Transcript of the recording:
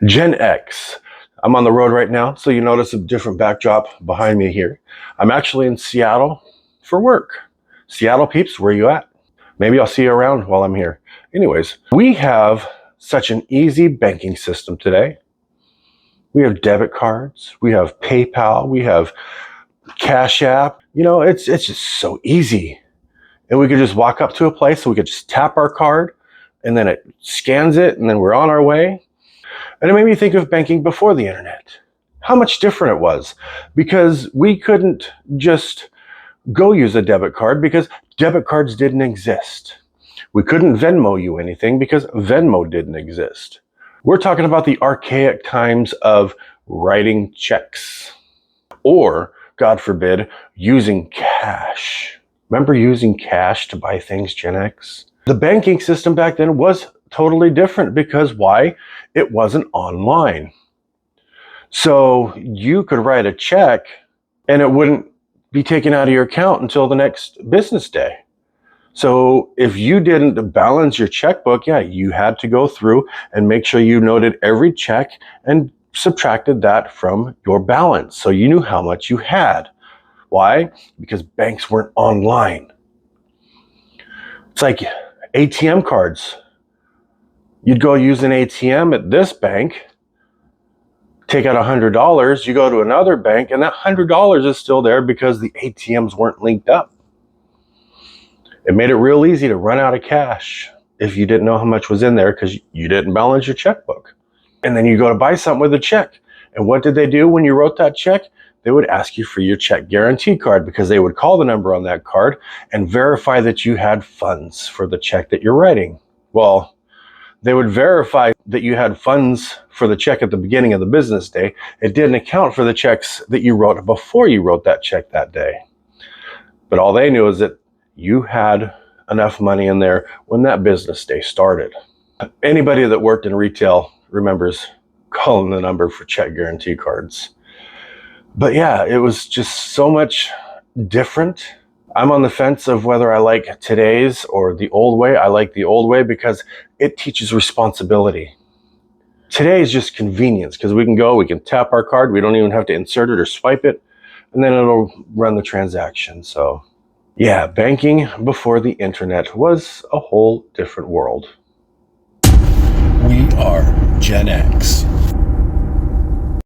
Gen X. I'm on the road right now, so you notice a different backdrop behind me here. I'm actually in Seattle for work. Seattle peeps, where you at? Maybe I'll see you around while I'm here. Anyways, we have such an easy banking system today. We have debit cards, we have PayPal, we have Cash App. You know, it's just so easy. And we could just walk up to a place, so we could just tap our card, and then it scans it, and then we're on our way. And it made me think of banking before the internet. How much different it was. Because we couldn't just go use a debit card because debit cards didn't exist. We couldn't Venmo you anything because Venmo didn't exist. We're talking about the archaic times of writing checks. Or, God forbid, using cash. Remember using cash to buy things, Gen X? The banking system back then was totally different because why? It wasn't online. So you could write a check and it wouldn't be taken out of your account until the next business day. So if you didn't balance your checkbook, you had to go through and make sure you noted every check and subtracted that from your balance so you knew how much you had. Why? Because banks weren't online. It's like ATM cards. You'd go use an ATM at this bank, take out $100, you go to another bank, and that $100 is still there because the ATMs weren't linked up. It made it real easy to run out of cash if you didn't know how much was in there because you didn't balance your checkbook. And then you go to buy something with a check. And what did they do when you wrote that check? They would ask you for your check guarantee card because they would call the number on that card and verify that you had funds for the check that you're writing. Well, they would verify that you had funds for the check at the beginning of the business day. It didn't account for the checks that you wrote before you wrote that check that day. But all they knew is that you had enough money in there when that business day started. Anybody that worked in retail remembers calling the number for check guarantee cards. But yeah, it was just so much different. I'm on the fence of whether I like today's or the old way. I like the old way because it teaches responsibility. Today is just convenience because we can tap our card. We don't even have to insert it or swipe it, and then it'll run the transaction. So yeah, banking before the internet was a whole different world. We are Gen X.